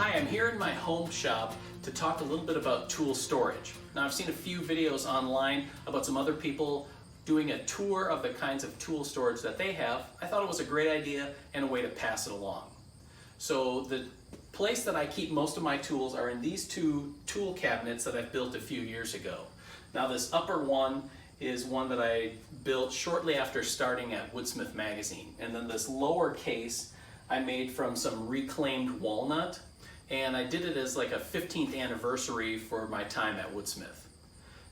Hi, I'm here in my home shop to talk a little bit about tool storage. Now, I've seen a few videos online about some other people doing a tour of the kinds of tool storage that they have. I thought it was a great idea and a way to pass it along. So the place that I keep most of my tools are in these two tool cabinets that I've built a few years ago. Now, this upper one is one that I built shortly after starting at Woodsmith magazine. And then this lower case I made from some reclaimed walnut, and I did it as like a 15th anniversary for my time at Woodsmith.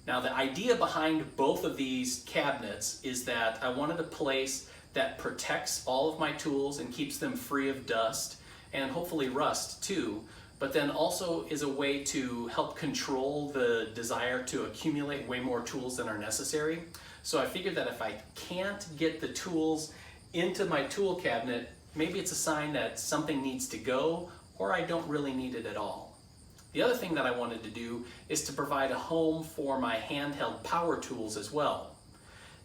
Now, the idea behind both of these cabinets is that I wanted a place that protects all of my tools and keeps them free of dust and hopefully rust too, but then also is a way to help control the desire to accumulate way more tools than are necessary. So I figured that if I can't get the tools into my tool cabinet, maybe it's a sign that something needs to go or I don't really need it at all. The other thing that I wanted to do is to provide a home for my handheld power tools as well.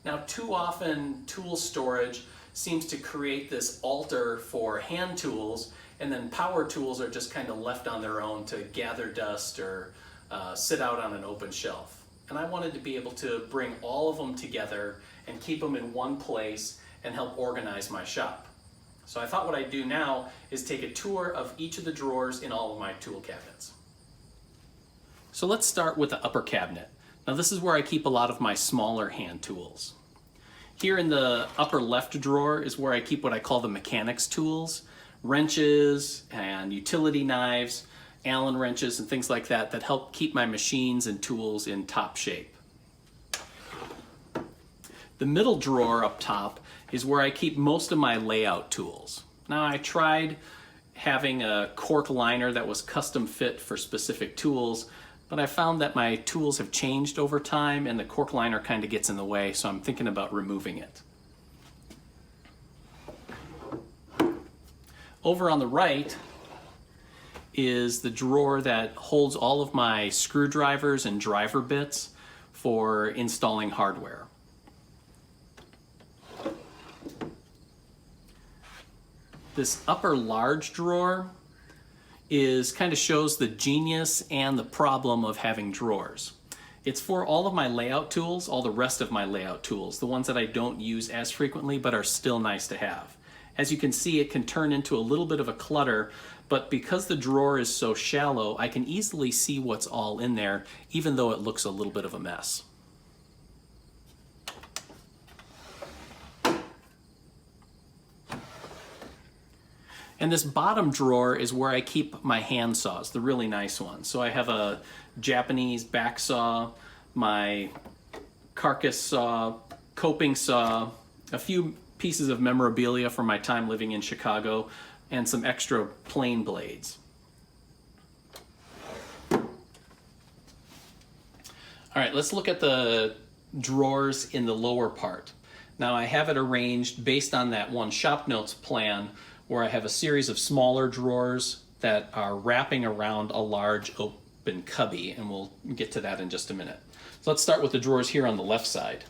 Now, too often tool storage seems to create this altar for hand tools, and then power tools are just kind of left on their own to gather dust or sit out on an open shelf. And I wanted to be able to bring all of them together and keep them in one place and help organize my shop. So I thought what I'd do now is take a tour of each of the drawers in all of my tool cabinets. So let's start with the upper cabinet. Now, this is where I keep a lot of my smaller hand tools. Here in the upper left drawer is where I keep what I call the mechanics tools, wrenches and utility knives, Allen wrenches and things like that that help keep my machines and tools in top shape. The middle drawer up top is where I keep most of my layout tools. Now, I tried having a cork liner that was custom fit for specific tools, but I found that my tools have changed over time and the cork liner kind of gets in the way, so I'm thinking about removing it. Over on the right is the drawer that holds all of my screwdrivers and driver bits for installing hardware. This upper large drawer kind of shows the genius and the problem of having drawers. It's for all of my layout tools, all the rest of my layout tools, the ones that I don't use as frequently but are still nice to have. As you can see, it can turn into a little bit of a clutter, but because the drawer is so shallow, I can easily see what's all in there, even though it looks a little bit of a mess. And this bottom drawer is where I keep my hand saws, the really nice ones. So I have a Japanese back saw, my carcass saw, coping saw, a few pieces of memorabilia from my time living in Chicago, and some extra plane blades. All right, let's look at the drawers in the lower part. Now, I have it arranged based on that one shop notes plan where I have a series of smaller drawers that are wrapping around a large open cubby, and we'll get to that in just a minute. So let's start with the drawers here on the left side.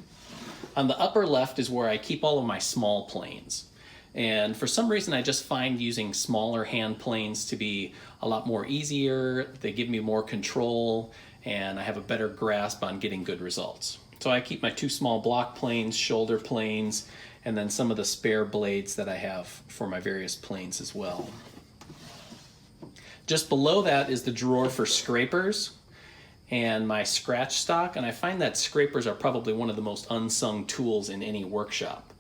On the upper left is where I keep all of my small planes. And for some reason, I just find using smaller hand planes to be a lot more easier. They give me more control, and I have a better grasp on getting good results. So I keep my two small block planes, shoulder planes, and then some of the spare blades that I have for my various planes as well. Just below that is the drawer for scrapers and my scratch stock, and I find that scrapers are probably one of the most unsung tools in any workshop.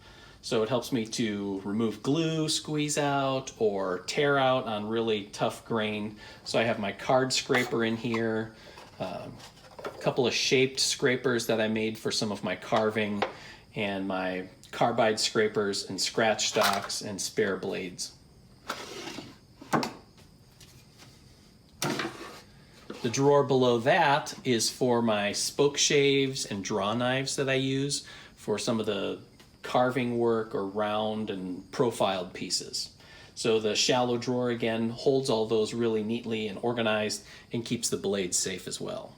So it helps me to remove glue, squeeze out, or tear out on really tough grain. So I have my card scraper in here, a couple of shaped scrapers that I made for some of my carving, and my carbide scrapers and scratch stocks and spare blades. The drawer below that is for my spoke shaves and draw knives that I use for some of the carving work or round and profiled pieces. So the shallow drawer again holds all those really neatly and organized and keeps the blades safe as well.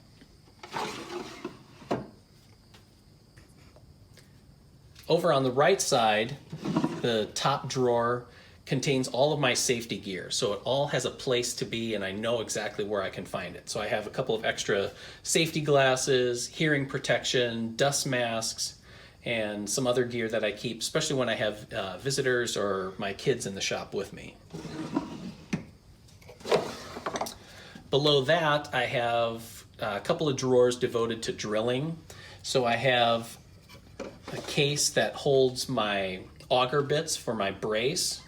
Over on the right side, the top drawer contains all of my safety gear. So it all has a place to be and I know exactly where I can find it. So I have a couple of extra safety glasses, hearing protection, dust masks, and some other gear that I keep, especially when I have visitors or my kids in the shop with me. Below that, I have a couple of drawers devoted to drilling. So I have a case that holds my auger bits for my brace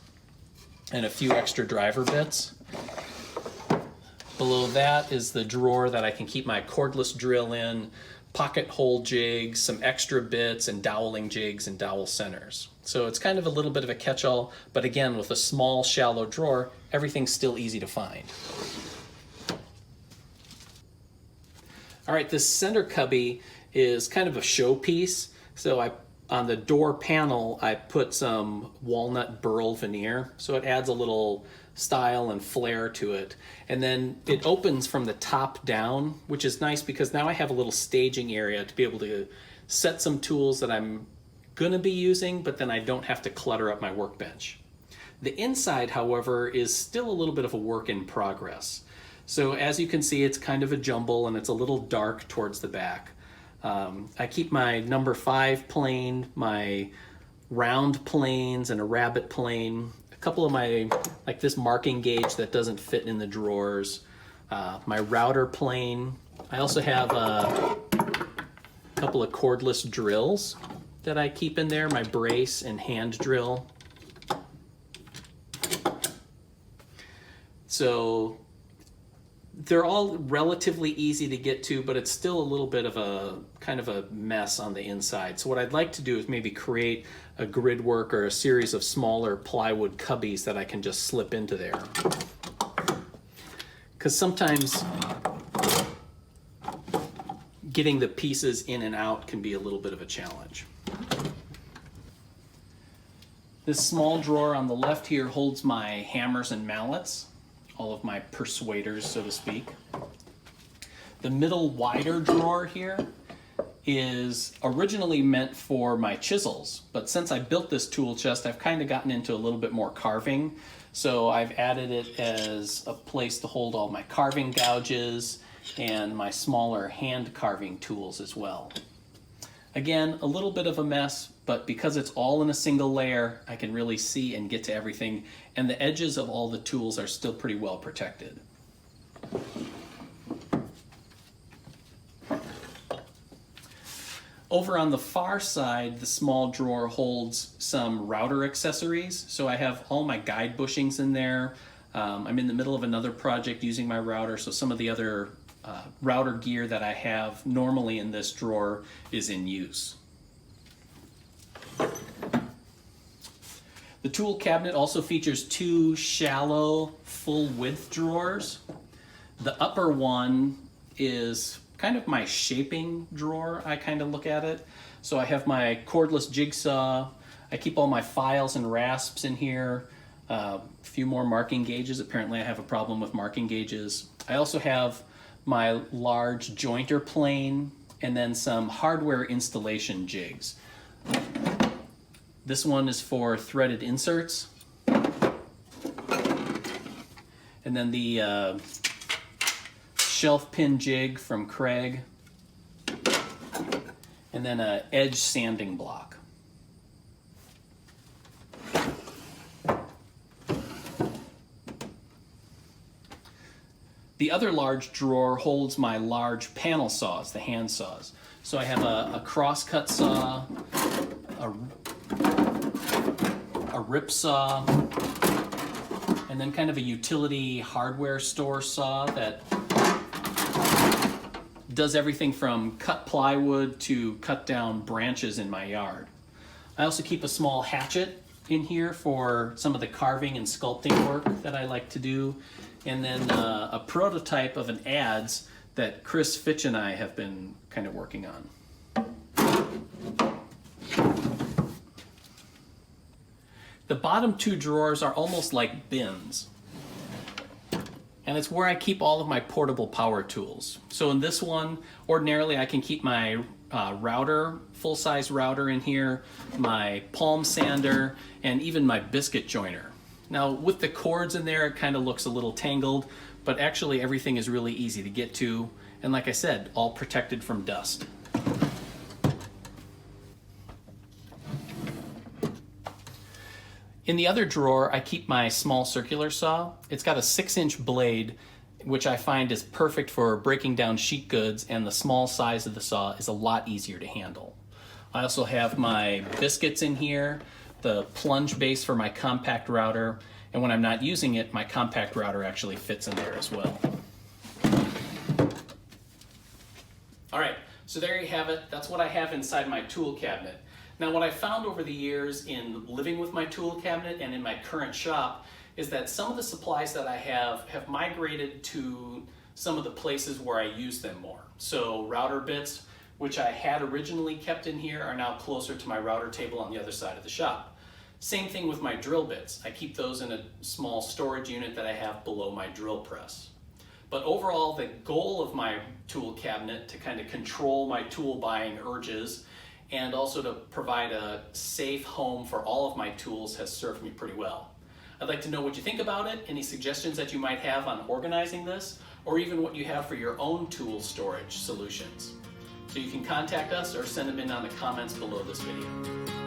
and a few extra driver bits. Below that is the drawer that I can keep my cordless drill in, pocket hole jigs, some extra bits, and doweling jigs and dowel centers. So it's kind of a little bit of a catch-all, but again, with a small, shallow drawer, everything's still easy to find. All right, this center cubby is kind of a showpiece. So on the door panel, I put some walnut burl veneer, so it adds a little style and flair to it. And then it opens from the top down, which is nice because now I have a little staging area to be able to set some tools that I'm gonna be using, but then I don't have to clutter up my workbench. The inside, however, is still a little bit of a work in progress. So as you can see, it's kind of a jumble and it's a little dark towards the back. I keep my number 5 plane, my round planes and a rabbet plane, a couple of my, like this marking gauge that doesn't fit in the drawers, my router plane. I also have a couple of cordless drills that I keep in there, my brace and hand drill. So they're all relatively easy to get to, but it's still a little bit of a kind of a mess on the inside. So what I'd like to do is maybe create a grid work or a series of smaller plywood cubbies that I can just slip into there. Because sometimes getting the pieces in and out can be a little bit of a challenge. This small drawer on the left here holds my hammers and mallets, all of my persuaders, so to speak. The middle wider drawer here is originally meant for my chisels, but since I built this tool chest, I've kind of gotten into a little bit more carving. So I've added it as a place to hold all my carving gouges and my smaller hand carving tools as well. Again, a little bit of a mess, but because it's all in a single layer, I can really see and get to everything, and the edges of all the tools are still pretty well protected. Over on the far side, the small drawer holds some router accessories. So I have all my guide bushings in there. I'm in the middle of another project using my router, so some of the other router gear that I have normally in this drawer is in use. The tool cabinet also features 2 shallow, full width drawers. The upper one is kind of my shaping drawer, I kind of look at it. So I have my cordless jigsaw, I keep all my files and rasps in here, a few more marking gauges. Apparently I have a problem with marking gauges. I also have my large jointer plane and then some hardware installation jigs. This one is for threaded inserts. And then the shelf pin jig from Craig. And then an edge sanding block. The other large drawer holds my large panel saws, the hand saws. So I have a crosscut saw, a rip saw, and then kind of a utility hardware store saw that does everything from cut plywood to cut down branches in my yard. I also keep a small hatchet in here for some of the carving and sculpting work that I like to do. And then a prototype of an adze that Chris Fitch and I have been kind of working on. The bottom 2 drawers are almost like bins. And it's where I keep all of my portable power tools. So in this one, ordinarily I can keep my router, full-size router in here, my palm sander, and even my biscuit joiner. Now with the cords in there, it kind of looks a little tangled, but actually everything is really easy to get to. And like I said, all protected from dust. In the other drawer, I keep my small circular saw. It's got a 6-inch blade, which I find is perfect for breaking down sheet goods, and the small size of the saw is a lot easier to handle. I also have my biscuits in here, the plunge base for my compact router, and when I'm not using it, my compact router actually fits in there as well. All right, so there you have it. That's what I have inside my tool cabinet. Now, what I found over the years in living with my tool cabinet and in my current shop is that some of the supplies that I have migrated to some of the places where I use them more. So router bits, which I had originally kept in here, are now closer to my router table on the other side of the shop. Same thing with my drill bits. I keep those in a small storage unit that I have below my drill press. But overall, the goal of my tool cabinet to kind of control my tool buying urges and also to provide a safe home for all of my tools has served me pretty well. I'd like to know what you think about it, any suggestions that you might have on organizing this, or even what you have for your own tool storage solutions. So you can contact us or send them in on the comments below this video.